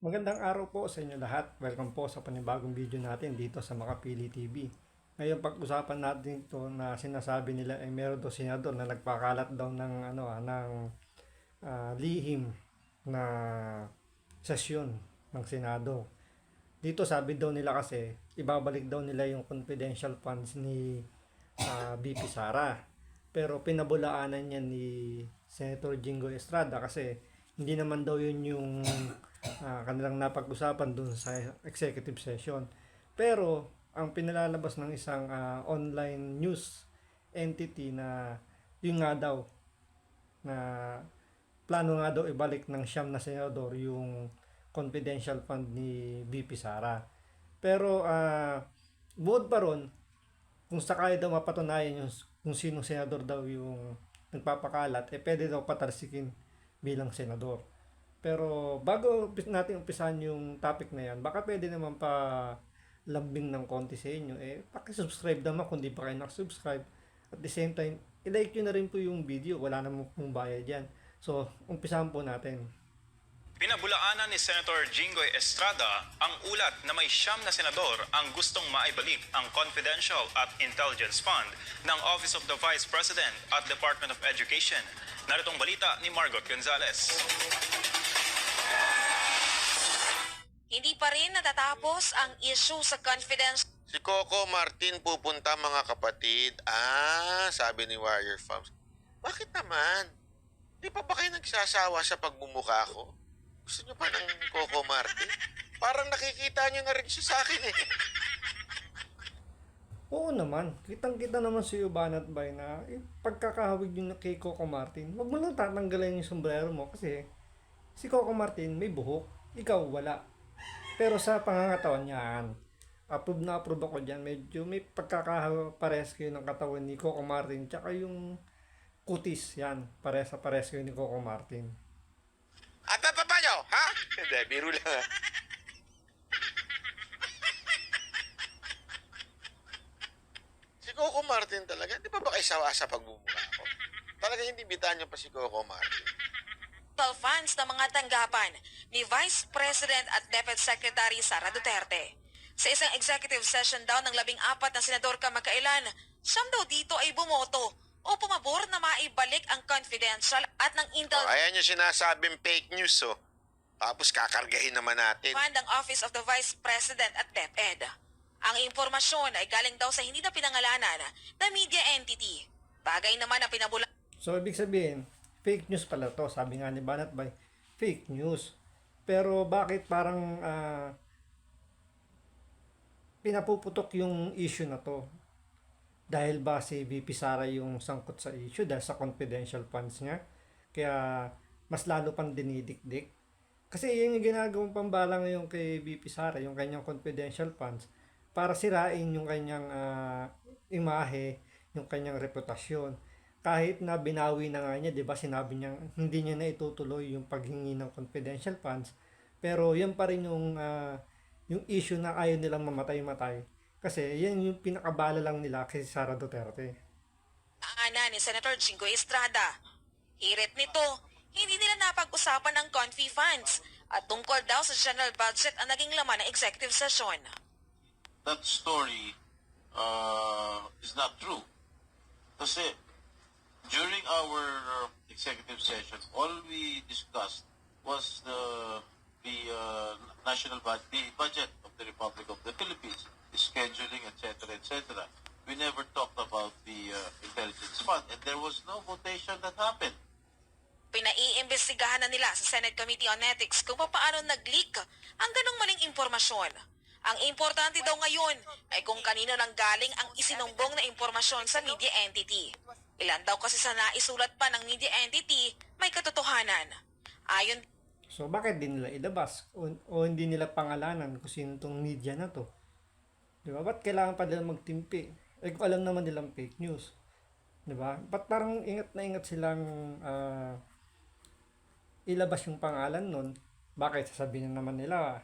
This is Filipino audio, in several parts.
Magandang araw po sa inyo lahat. Welcome po sa panibagong video natin dito sa Makapili TV. Ngayon pag-usapan natin ito na sinasabi nila ay meron daw senador na nagpakalat daw ng lihim na sesyon ng Senado. Dito sabi daw nila kasi ibabalik daw nila yung confidential funds ni BP Sara. Pero pinabulaanan niya ni Senator Jingo Estrada kasi hindi naman daw yun yung kanilang napag-usapan dun sa executive session. Pero ang pinalalabas ng isang online news entity na yung nga daw na plano nga daw ibalik ng siyam na senador yung confidential fund ni BP Sara. Pero buod pa ron, kung sakali daw mapatunayan yung kung sinong senador daw yung nagpapakalat, pwede daw patalsikin bilang senador. Pero bago natin umpisahan yung topic na yan, baka pwede naman pa lambing ng konti sa inyo. Pakisubscribe naman kung di pa kayo nakasubscribe. At the same time, i-like nyo na rin po yung video. Wala namang pong bayad yan. So, umpisahan po natin. Pinabulaanan ni Senator Jinggoy Estrada ang ulat na may siyam na senador ang gustong maibalik ang Confidential at Intelligence Fund ng Office of the Vice President at Department of Education. Naritong balita ni Margot Gonzalez. Hindi pa rin natatapos ang issue sa confidential Si Coco Martin pupunta mga kapatid. Sabi ni Warrior Farms. Bakit naman? Di pa ba kayo nagsasawa sa pagmumukha ko? Gusto nyo pa ng Coco Martin? Parang nakikita nyo na rin siya sa akin eh. Oo naman, kitang-kita naman si Banat Bay na pagkakahawig yun kay Coco Martin. Huwag mo lang tatanggalin yung sombrero mo kasi si Coco Martin may buhok, ikaw wala. Pero sa pangangatawan niyan, approve na approve ako dyan. Medyo may pagkakapares kayo ng katawan ni Coco Martin tsaka yung kutis yan, pares kayo ni Coco Martin. At pa nyo? Ha? Hindi, biro lang ha. Si Coco Martin talaga, di ba ba kayo sawa sa pagmumukha ko? Talaga hindi bitaan nyo pa si Coco Martin. funds ng mga tanggapan ni Vice President at Deputy Secretary Sara Duterte. Sa isang executive session daw ng 14 na senador kamakailan, siyam daw dito ay bumoto o pumabor na maibalik ang confidential at ng intel Ayan yung sinasabing fake news oh. Tapos kakargahin naman natin. fund ng Office of the Vice President at DepEd. Ang impormasyon ay galing daw sa hindi na pinangalanan na media entity. Bagay naman ang pinabula. So, ibig sabihin, fake news pala to. Sabi nga ni Banat Bay, fake news. Pero bakit parang pinapuputok yung issue na to? Dahil ba si VP Sara yung sangkot sa issue dahil sa confidential funds niya? Kaya mas lalo pang dinidikdik. Kasi yung ginagawang pambala ngayon kay VP Sara, yung kanyang confidential funds, para sirain yung kanyang imahe, yung kanyang reputasyon. Kahit na binawi na nga niya, 'di ba? Sinabi niya hindi niya na itutuloy yung paghingi ng confidential funds. Pero yan pa rin yung issue na ayaw nilang mamatay-matay. Kasi yan yung pinakabala lang nila kay Sara Duterte. Ana ni Senator Jinggoy Estrada. Hirit nito, hindi nila napag-usapan ang confi funds at tungkol daw sa general budget ang naging laman ng executive session. That story is not true. Kasi during our executive session, all we discussed was the budget of the Republic of the Philippines, the scheduling, etc., etc. We never talked about the intelligence fund, and there was no votation that happened. Pinaiimbestigahan na nila sa Senate Committee on Ethics kung paano nag-leak ang ganong maling impormasyon. Ang importante daw ngayon ay kung kanino nang galing ang isinumbong na impormasyon sa media entity. Ilan daw kasi sa naisulat pa ng media entity may katotohanan. Ayon So bakit di nila ilabas o hindi nila pangalanan kung sino tong media na to? 'Di ba? Ba't kailangan pa nila magtimpi? Kung alam naman nilang fake news. 'Di ba? Ba't parang ingat na ingat silang ilabas yung pangalan nun? Bakit sasabihin naman nila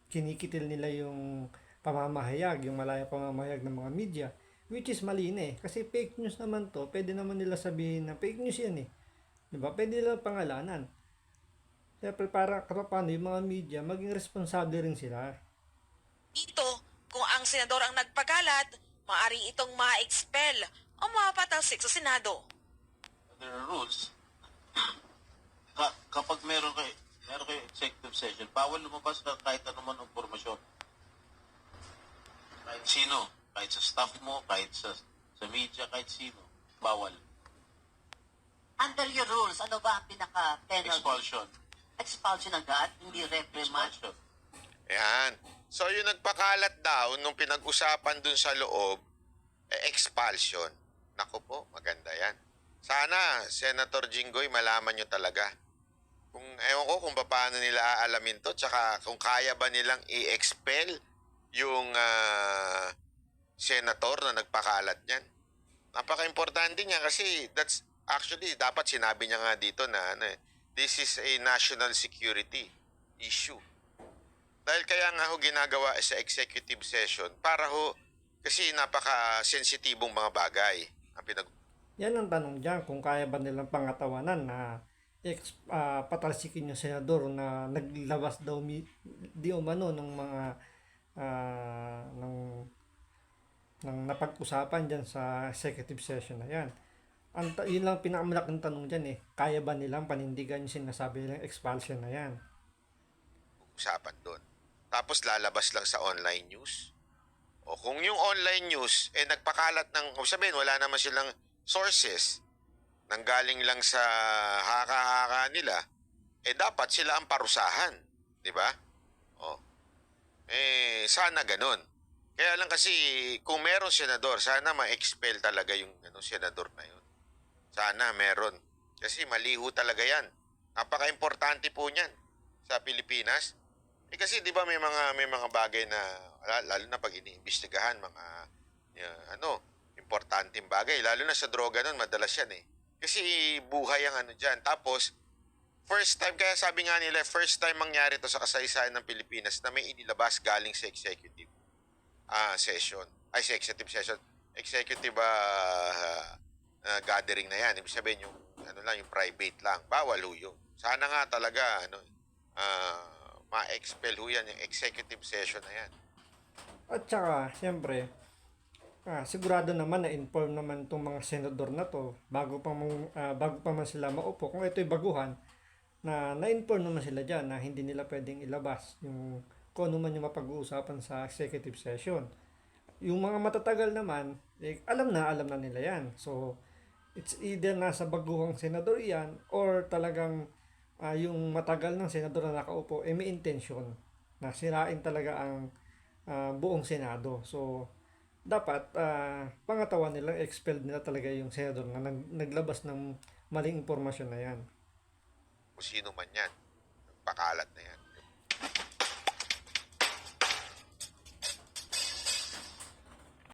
kinikitil nila yung pamamahayag, yung malayang pamamahayag ng mga media, which is mali na eh. Kasi fake news naman to, pwede naman nila sabihin na fake news yan eh. Diba? Pwede nila pangalanan. Siyempre para paano yung mga media, maging responsable rin sila. Dito, kung ang senador ang nagpakalat, maaari itong ma-expel o mapatalsik sa Senado. There are rules. Kapag meron kayo executive session, bawal lumabas ng kahit anuman impormasyon. Kahit sino, kahit sa staff mo, kahit sa media, kahit sino, bawal. Under your rules, ano ba ang pinaka-penalty? Expulsion. Expulsion agad, hindi reprimand. Expulsion. Ayan. So, yung nagpakalat daw, nung pinag-usapan dun sa loob, expulsion. Naku po, maganda yan. Sana, Senator Jinggoy, malaman nyo talaga. Ewan ko kung paano nila aalamin to, tsaka kung kaya ba nilang i-expel yung senator na nagpakalat niyan. Napaka-importante niya kasi that's actually, dapat sinabi niya nga dito na this is a national security issue. Dahil kaya nga ho ginagawa sa executive session para ho kasi napaka-sensitibong mga bagay ang Yan ang tanong dyan, kung kaya ba nilang pangatawanan na patalsikin yung senador na naglabas daw di umano ng mga ng napag-usapan dyan sa executive session na yan. Yun lang pinakamalaking tanong dyan kaya ba nilang panindigan yung sinasabi nilang expulsion na yan? usapan doon. Tapos lalabas lang sa online news. O kung yung online news nagpakalat ng, sabihin wala naman silang sources, nanggaling lang sa haka-haka nila, dapat sila ang parusahan, di ba? O, sana ganun. Kaya lang kasi kung meron senador, sana ma-expel talaga yung senador na yun. Sana meron. Kasi maliho talaga yan. Napaka-importante po niyan sa Pilipinas. Kasi 'di ba may mga bagay na lalo na pag iniimbestigahan mga importanteng bagay, lalo na sa droga noon madalas yan Kasi buhay ang diyan. Tapos first time, kaya sabi nga nila first time mangyari to sa kasaysayan ng Pilipinas na may inilabas galing sa executive session. Ay sa executive session, executive gathering na yan. Ibig sabihin yung yung private lang. Bawal ho yun. Sana nga talaga ma-expel ho yan yung executive session na yan. At saka, siyempre, sigurado naman na inform naman itong mga senador na to bago pa man sila maupo. Kung ito'y baguhan, na-inform naman sila dyan na hindi nila pwedeng ilabas yung kung ano man yung mapag-uusapan sa executive session. Yung mga matatagal naman, alam na nila yan. So, it's either nasa baguhang senador yan or talagang yung matagal ng senador na nakaupo may intensyon na sirain talaga ang buong Senado. So, dapat pangatawan nila, expelled nila talaga yung senador na naglabas ng maling impormasyon na yan. Kung sino man yan, pakalat na yan.